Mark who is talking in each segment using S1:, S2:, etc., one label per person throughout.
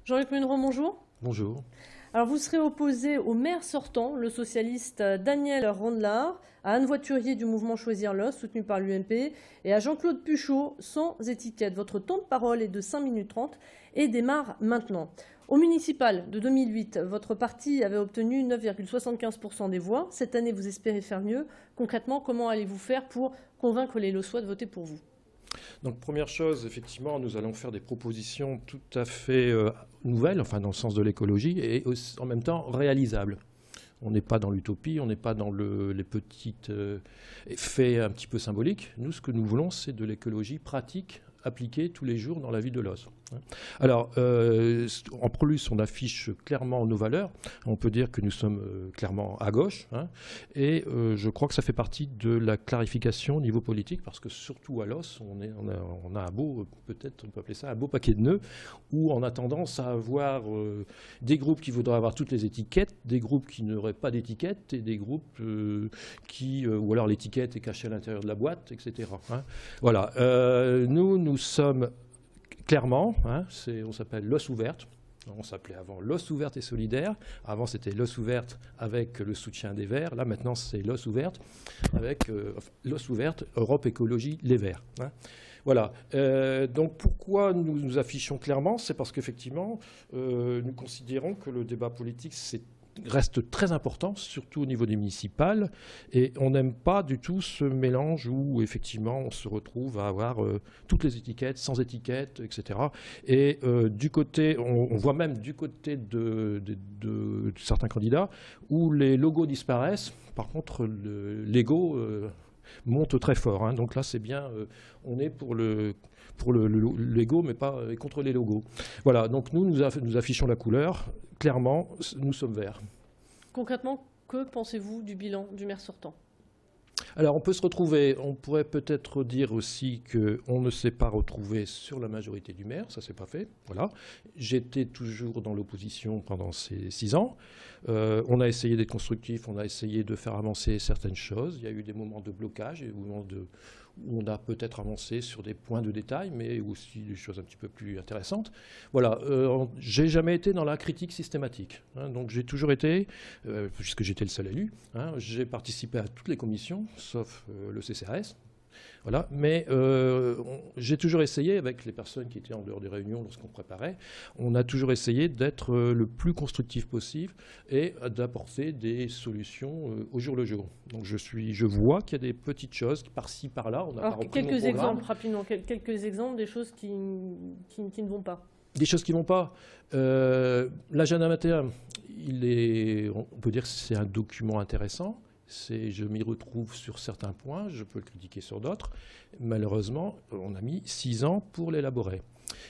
S1: Jean-Luc Munro, bonjour.
S2: Bonjour.
S1: Alors vous serez opposé au maire sortant, le socialiste Daniel Rondelard, à Anne Voiturier du mouvement Choisir l'Os, soutenu par l'UMP, et à Jean-Claude Puchot, sans étiquette. Votre temps de parole est de 5 minutes 30 et démarre maintenant. Au municipal de 2008, votre parti avait obtenu 9,75% des voix. Cette année, vous espérez faire mieux. Concrètement, comment allez-vous faire pour convaincre les Lossois de voter pour vous ?
S2: Donc première chose, effectivement, nous allons faire des propositions tout à fait nouvelles, enfin dans le sens de l'écologie, et aussi, en même temps réalisables. On n'est pas dans l'utopie, on n'est pas dans les petits faits un petit peu symboliques. Nous, ce que nous voulons, c'est de l'écologie pratique, appliquée tous les jours dans la vie de l'os. Alors, en plus, on affiche clairement nos valeurs. On peut dire que nous sommes clairement à gauche. Et je crois que ça fait partie de la clarification au niveau politique, parce que surtout à l'os, on a un beau, peut-être on peut appeler ça un beau paquet de nœuds, où on a tendance à avoir des groupes qui voudraient avoir toutes les étiquettes, des groupes qui n'auraient pas d'étiquette, et des groupes ou alors l'étiquette est cachée à l'intérieur de la boîte, etc. Voilà. Nous sommes clairement, on s'appelle l'os ouverte. On s'appelait avant l'os ouverte et solidaire. Avant, c'était l'os ouverte avec le soutien des Verts. Là, maintenant, c'est l'os ouverte avec l'os ouverte, Europe Écologie Les Verts. Voilà. Donc, pourquoi nous nous affichons clairement? C'est parce qu'effectivement, nous considérons que le débat politique, reste très important, surtout au niveau des municipales, et on n'aime pas du tout ce mélange où effectivement on se retrouve à avoir toutes les étiquettes, sans étiquette, etc. Et du côté, on voit même du côté de certains candidats où les logos disparaissent, par contre l'ego monte très fort. Donc là c'est bien, on est pour l'ego, mais pas contre les logos. Voilà, donc nous affichons la couleur. Clairement, nous sommes verts.
S1: Concrètement, que pensez-vous du bilan du maire sortant ?
S2: Alors on peut se retrouver, on pourrait peut-être dire aussi qu'on ne s'est pas retrouvé sur la majorité du maire, ça s'est pas fait. Voilà. J'étais toujours dans l'opposition pendant ces 6 ans. On a essayé d'être constructif, on a essayé de faire avancer certaines choses. Il y a eu des moments de blocage, des moments où on a peut-être avancé sur des points de détail, mais aussi des choses un petit peu plus intéressantes. Voilà, j'ai jamais été dans la critique systématique. Donc j'ai toujours été, puisque j'étais le seul élu, j'ai participé à toutes les commissions, sauf le CCAS. Voilà. Mais j'ai toujours essayé, avec les personnes qui étaient en dehors des réunions lorsqu'on préparait, on a toujours essayé d'être le plus constructif possible et d'apporter des solutions au jour le jour. Donc je vois qu'il y a des petites choses par-ci, par-là. On a
S1: Alors,
S2: pas repris
S1: quelques exemples, rapidement, quelques exemples des choses qui ne vont pas.
S2: Des choses qui ne vont pas. L'agenda 21, on peut dire que c'est un document intéressant. Je m'y retrouve sur certains points, je peux le critiquer sur d'autres. Malheureusement, on a mis 6 ans pour l'élaborer.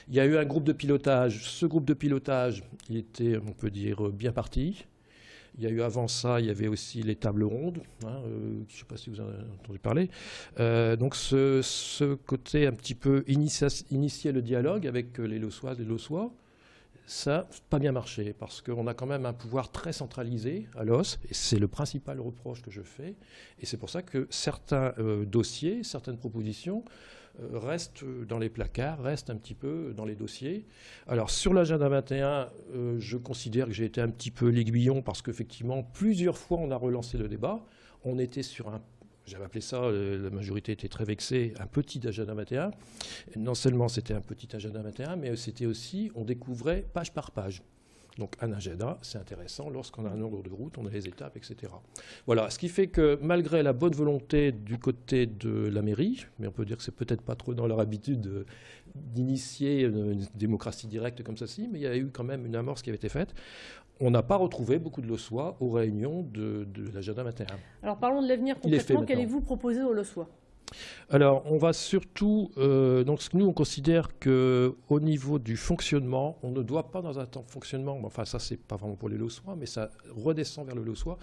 S2: Il y a eu un groupe de pilotage. Ce groupe de pilotage, il était, on peut dire, bien parti. Il y a eu avant ça, il y avait aussi les tables rondes. Je ne sais pas si vous en avez entendu parler. Donc ce côté un petit peu initier le dialogue avec les Lossoises et les Lossois, ça n'a pas bien marché parce qu'on a quand même un pouvoir très centralisé à l'os et c'est le principal reproche que je fais. Et c'est pour ça que certains dossiers, certaines propositions restent dans les placards, restent un petit peu dans les dossiers. Alors sur l'agenda 21, je considère que j'ai été un petit peu l'aiguillon parce qu'effectivement, plusieurs fois on a relancé le débat. On était sur j'avais appelé ça, la majorité était très vexée, un petit agenda 21. Non seulement c'était un petit agenda 21, mais c'était aussi, on découvrait page par page. Donc un agenda, c'est intéressant, lorsqu'on a un ordre de route, on a les étapes, etc. Voilà, ce qui fait que malgré la bonne volonté du côté de la mairie, mais on peut dire que c'est peut-être pas trop dans leur habitude d'initier une démocratie directe comme ça, mais il y a eu quand même une amorce qui avait été faite. On n'a pas retrouvé beaucoup de Lossois aux réunions de l'agenda 21.
S1: Alors parlons de l'avenir concrètement. Qu'allez-vous proposer aux Lossois ?
S2: Alors, on va surtout... donc, nous, on considère qu'au niveau du fonctionnement, on ne doit pas dans un temps de fonctionnement, enfin, ça, c'est pas vraiment pour les Lossois, mais ça redescend vers le Lossois.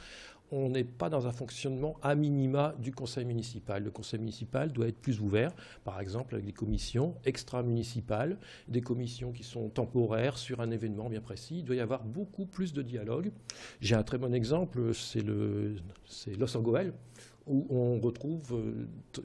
S2: On n'est pas dans un fonctionnement à minima du conseil municipal. Le conseil municipal doit être plus ouvert, par exemple avec des commissions extra-municipales, des commissions qui sont temporaires sur un événement bien précis. Il doit y avoir beaucoup plus de dialogue. J'ai un très bon exemple, c'est Los Angeles. où on retrouve,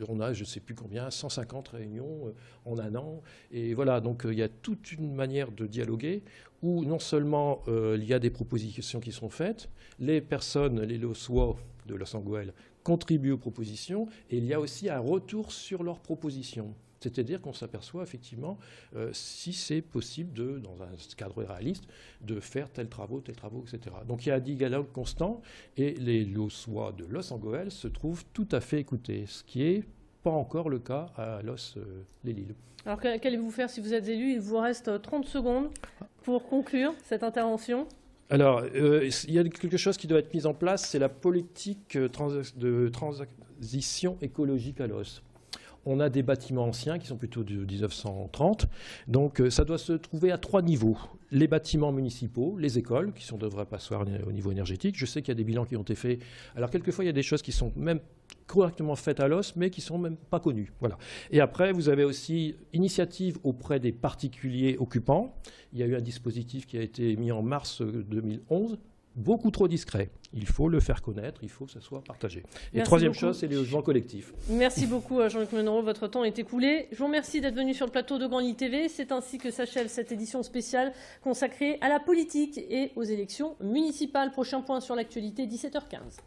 S2: on a je ne sais plus combien, 150 réunions en un an. Et voilà, donc il y a toute une manière de dialoguer où non seulement il y a des propositions qui sont faites, les personnes, les LOSWA de Los Angeles contribuent aux propositions, et il y a aussi un retour sur leurs propositions. C'est-à-dire qu'on s'aperçoit effectivement si c'est possible, dans un cadre réaliste, de faire tels travaux, etc. Donc il y a un dialogue constant, et les LOSWA de Los Angeles se trouvent tout à fait écoutés, ce qui n'est pas encore le cas à Los-les-Lilles.
S1: Alors qu'allez-vous faire si vous êtes élu? Il vous reste 30 secondes pour conclure cette intervention.
S2: Alors, il y a quelque chose qui doit être mis en place, c'est la politique de transition écologique à Los. On a des bâtiments anciens qui sont plutôt de 1930, donc ça doit se trouver à 3 niveaux. Les bâtiments municipaux, les écoles, qui sont de vrais passoires au niveau énergétique. Je sais qu'il y a des bilans qui ont été faits. Alors, quelquefois, il y a des choses qui sont même correctement faites à Los, mais qui ne sont même pas connues. Voilà. Et après, vous avez aussi initiative auprès des particuliers occupants. Il y a eu un dispositif qui a été mis en mars 2011, beaucoup trop discret. Il faut le faire connaître, il faut que ça soit partagé. Et troisième chose, c'est les logements collectifs.
S1: Merci beaucoup Jean-Luc Mennereau, votre temps est écoulé. Je vous remercie d'être venu sur le plateau de Grand Lille TV. C'est ainsi que s'achève cette édition spéciale consacrée à la politique et aux élections municipales. Prochain point sur l'actualité, 17h15.